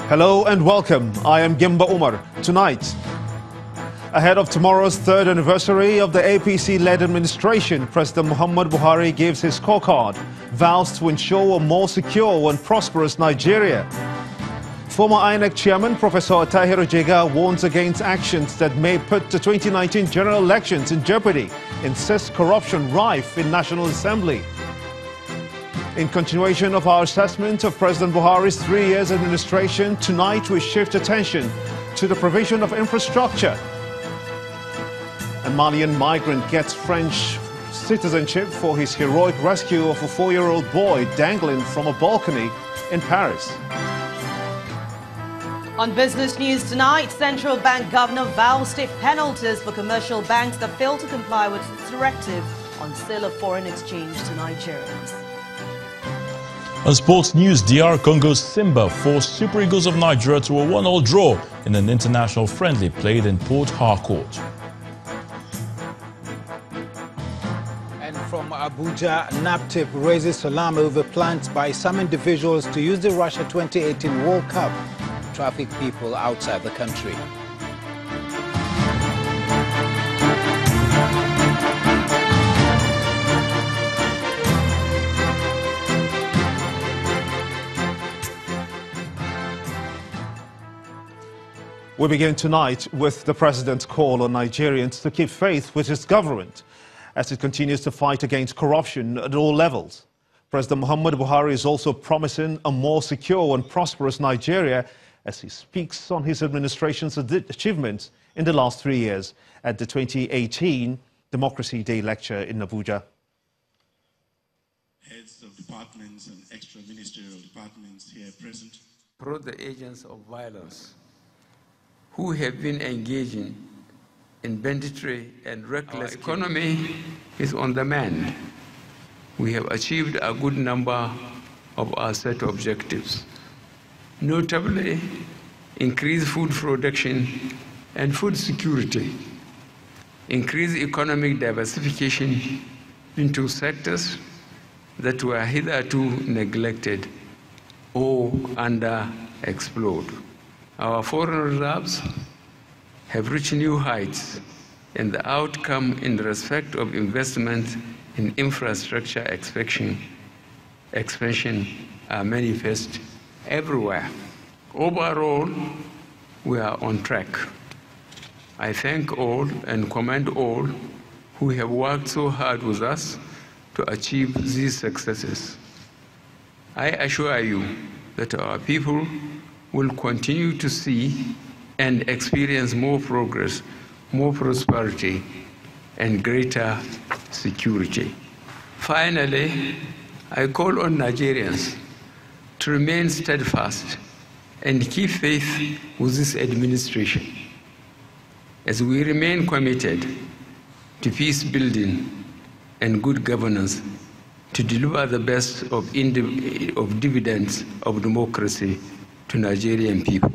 Hello and welcome. I am Gimba Umar. Tonight, ahead of tomorrow's third anniversary of the APC-led administration, President Muhammad Buhari gives his scorecard, vows to ensure a more secure and prosperous Nigeria. Former INEC chairman Professor Tahiru Jega warns against actions that may put the 2019 general elections in jeopardy, insists corruption rife in National Assembly. In continuation of our assessment of President Buhari's 3 years administration, tonight we shift attention to the provision of infrastructure. A Malian migrant gets French citizenship for his heroic rescue of a 4-year-old boy dangling from a balcony in Paris. On business news tonight, Central Bank Governor vows stiff penalties for commercial banks that fail to comply with its directive on sale of foreign exchange to Nigerians. On sports news, DR Congo's Simba forced Super Eagles of Nigeria to a 1-1 draw in an international friendly played in Port Harcourt. And from Abuja, NAPTIP raises alarm over plans by some individuals to use the Russia 2018 World Cup to traffic people outside the country. We begin tonight with the president's call on Nigerians to keep faith with his government as it continues to fight against corruption at all levels. President Muhammad Buhari is also promising a more secure and prosperous Nigeria as he speaks on his administration's achievements in the last 3 years at the 2018 Democracy Day lecture in Abuja. Heads of departments and extra-ministerial departments here present. Pro the agents of violence who have been engaging in banditry and reckless. Our economy is on the mend. We have achieved a good number of our set objectives, notably increased food production and food security, increased economic diversification into sectors that were hitherto neglected or underexplored. Our foreign reserves have reached new heights, and the outcome in respect of investment in infrastructure expansion are manifest everywhere. Overall, we are on track. I thank all and commend all who have worked so hard with us to achieve these successes. I assure you that our people will continue to see and experience more progress, more prosperity, and greater security. Finally, I call on Nigerians to remain steadfast and keep faith with this administration as we remain committed to peace building and good governance to deliver the best of dividends of democracy to Nigerian people.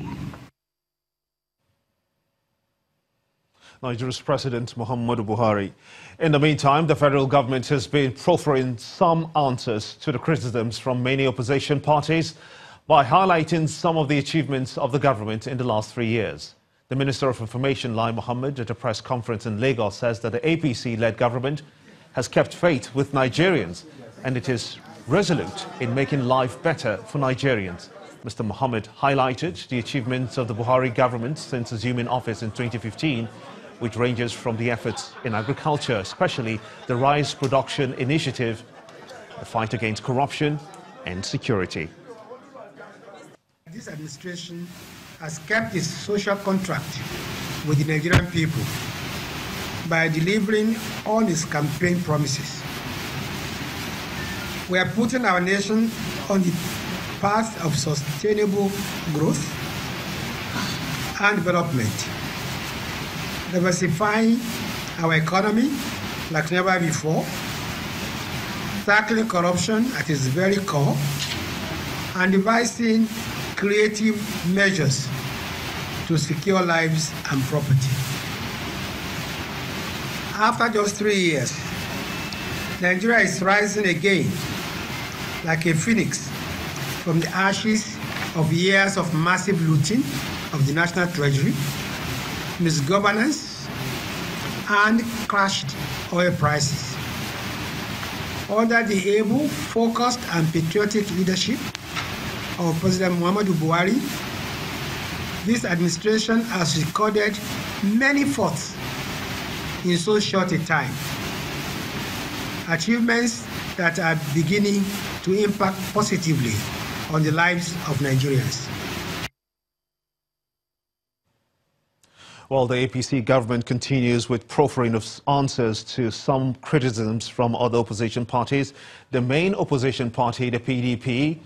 Nigeria's President Muhammad Buhari. In the meantime, the federal government has been proffering some answers to the criticisms from many opposition parties by highlighting some of the achievements of the government in the last 3 years. The Minister of Information, Lai Mohammed, at a press conference in Lagos, says that the APC-led government has kept faith with Nigerians and it is resolute in making life better for Nigerians. Mr. Mohammed highlighted the achievements of the Buhari government since assuming office in 2015, which ranges from the efforts in agriculture, especially the rice production initiative, the fight against corruption and security. This administration has kept its social contract with the Nigerian people by delivering all its campaign promises. We are putting our nation on the path of sustainable growth and development, diversifying our economy like never before, tackling corruption at its very core, and devising creative measures to secure lives and property. After just 3 years, Nigeria is rising again like a phoenix from the ashes of years of massive looting of the national treasury, misgovernance, and crashed oil prices. Under the able, focused, and patriotic leadership of President Muhammadu Buhari, this administration has recorded many firsts in so short a time. Achievements that are beginning to impact positively on the lives of Nigerians. While the APC government continues with proffering of answers to some criticisms from other opposition parties, the main opposition party, the PDP,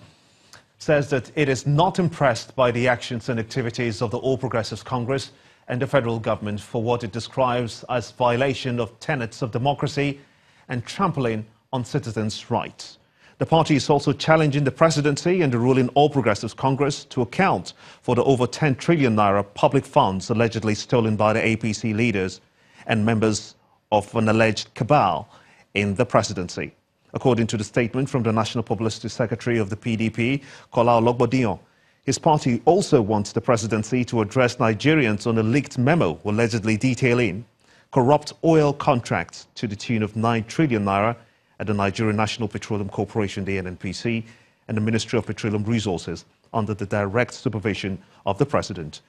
says that it is not impressed by the actions and activities of the All Progressives Congress and the federal government for what it describes as violation of tenets of democracy and trampling on citizens' rights. The party is also challenging the presidency and the ruling All Progressives Congress to account for the over 10 trillion naira public funds allegedly stolen by the APC leaders and members of an alleged cabal in the presidency. According to the statement from the National Publicity Secretary of the PDP, Kola Ologbodiyan, his party also wants the presidency to address Nigerians on a leaked memo allegedly detailing corrupt oil contracts to the tune of 9 trillion naira at the Nigerian National Petroleum Corporation, the NNPC, and the Ministry of Petroleum Resources under the direct supervision of the president.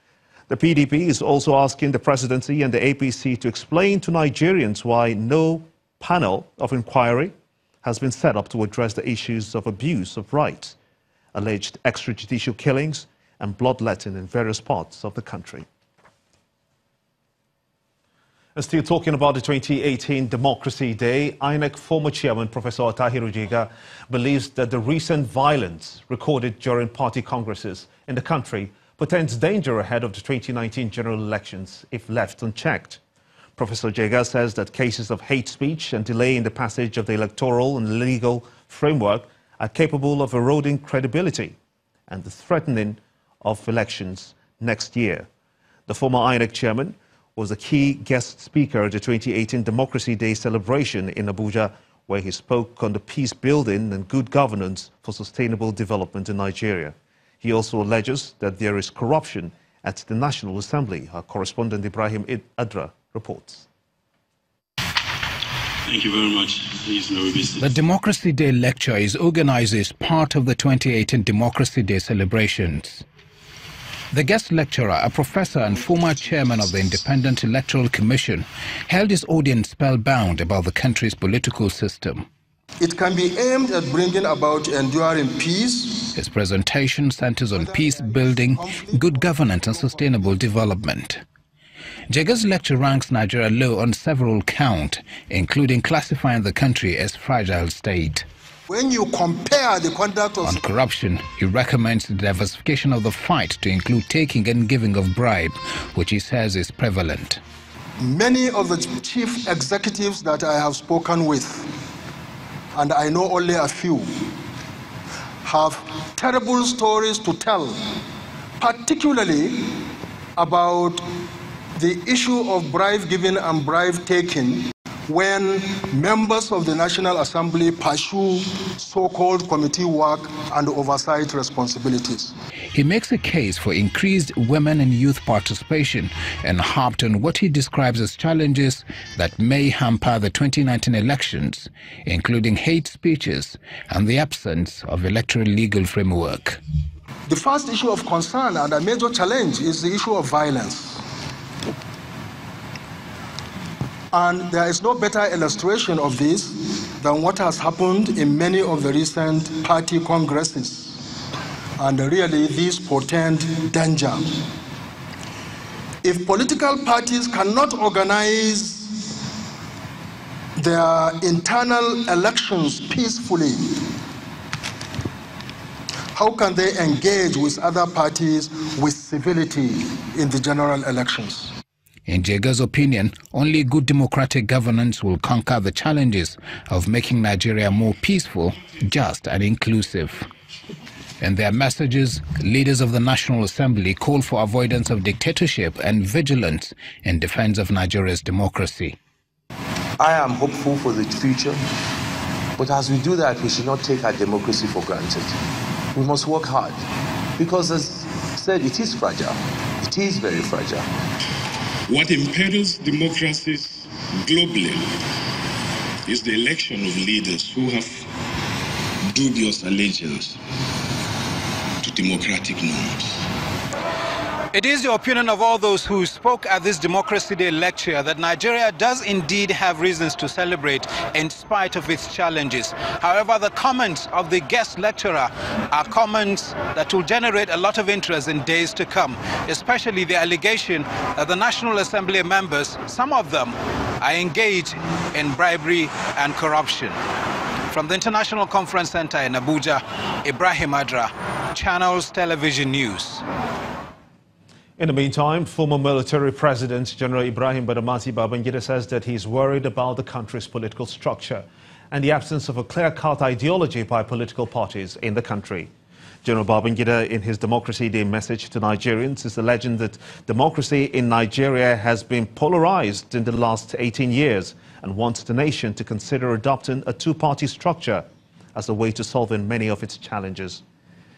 The PDP is also asking the presidency and the APC to explain to Nigerians why no panel of inquiry has been set up to address the issues of abuse of rights, alleged extrajudicial killings, and bloodletting in various parts of the country. And still talking about the 2018 Democracy Day, INEC former chairman Professor Tahiru Jega believes that the recent violence recorded during party congresses in the country portends danger ahead of the 2019 general elections if left unchecked. Professor Jega says that cases of hate speech and delay in the passage of the electoral and legal framework are capable of eroding credibility and the threatening of elections next year. The former INEC chairman was a key guest speaker at the 2018 Democracy Day celebration in Abuja, where he spoke on the peace building and good governance for sustainable development in Nigeria. He also alleges that there is corruption at the National Assembly. Our correspondent Ibrahim Adra reports. Thank you very much. Please, no business. The Democracy Day lecture is organized as part of the 2018 Democracy Day celebrations. The guest lecturer, a professor and former chairman of the Independent Electoral Commission, held his audience spellbound about the country's political system. It can be aimed at bringing about enduring peace. His presentation centers on peace building, good governance and sustainable development. Jega's lecture ranks Nigeria low on several counts, including classifying the country as fragile state. When you compare the conduct of... On corruption, he recommends the diversification of the fight to include taking and giving of bribe, which he says is prevalent. Many of the chief executives that I have spoken with, and I know only a few, have terrible stories to tell, particularly about the issue of bribe giving and bribe taking when members of the National Assembly pursue so-called committee work and oversight responsibilities. He makes a case for increased women and youth participation and harped on what he describes as challenges that may hamper the 2019 elections, including hate speeches and the absence of electoral legal framework. The first issue of concern and a major challenge is the issue of violence. And there is no better illustration of this than what has happened in many of the recent party congresses. And really, these portend danger. If political parties cannot organize their internal elections peacefully, how can they engage with other parties with civility in the general elections? In Jega's opinion, only good democratic governance will conquer the challenges of making Nigeria more peaceful, just and inclusive. In their messages, leaders of the National Assembly call for avoidance of dictatorship and vigilance in defense of Nigeria's democracy. I am hopeful for the future, but as we do that, we should not take our democracy for granted. We must work hard. because as said, it is fragile. It is very fragile. What imperils democracies globally is the election of leaders who have dubious allegiance to democratic norms. It is the opinion of all those who spoke at this Democracy Day lecture that Nigeria does indeed have reasons to celebrate in spite of its challenges. However, the comments of the guest lecturer are comments that will generate a lot of interest in days to come, especially the allegation that the National Assembly members, some of them, are engaged in bribery and corruption. From the International Conference Center in Abuja, Ibrahim Adra, Channels Television News. In the meantime, former military president General Ibrahim Badamasi Babangida says that he's worried about the country's political structure and the absence of a clear-cut ideology by political parties in the country. General Babangida, in his Democracy Day message to Nigerians, is alleging that democracy in Nigeria has been polarized in the last 18 years and wants the nation to consider adopting a two-party structure as a way to solving many of its challenges.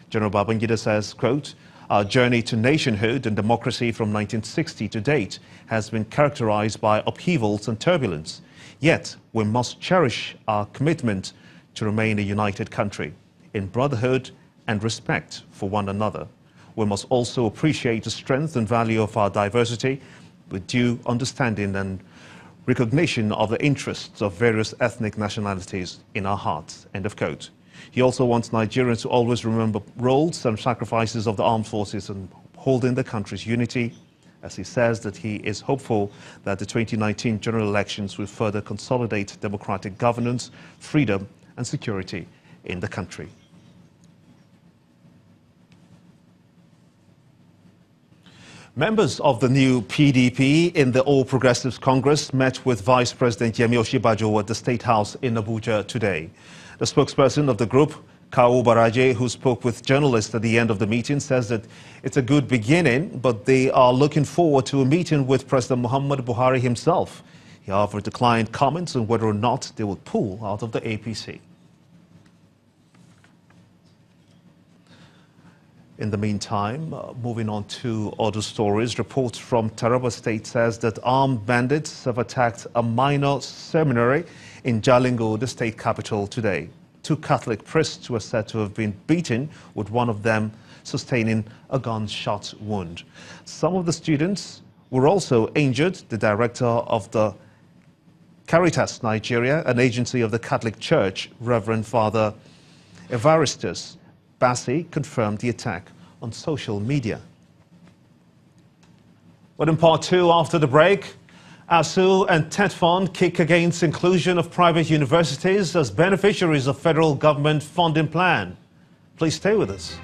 General Babangida says, quote, "Our journey to nationhood and democracy from 1960 to date has been characterized by upheavals and turbulence. Yet, we must cherish our commitment to remain a united country in brotherhood and respect for one another. We must also appreciate the strength and value of our diversity with due understanding and recognition of the interests of various ethnic nationalities in our hearts." End of quote. He also wants Nigerians to always remember roles and sacrifices of the armed forces and holding the country's unity, as he says that he is hopeful that the 2019 general elections will further consolidate democratic governance, freedom and security in the country. Members of the new PDP in the All Progressives Congress met with Vice President Yemi Osinbajo at the State House in Abuja today. The spokesperson of the group, Kawu Baraje, who spoke with journalists at the end of the meeting, says that it's a good beginning, but they are looking forward to a meeting with President Muhammad Buhari himself. He, however, declined comments on whether or not they would pull out of the APC. In the meantime, moving on to other stories, reports from Taraba State says that armed bandits have attacked a minor seminary in Jalingo, the state capital, today. 2 Catholic priests were said to have been beaten, with one of them sustaining a gunshot wound. Some of the students were also injured. The director of the Caritas Nigeria, an agency of the Catholic Church, Reverend Father Evaristus Bassi, confirmed the attack on social media. But in part 2, after the break, ASU and TETFund kick against inclusion of private universities as beneficiaries of federal government funding plan. Please stay with us.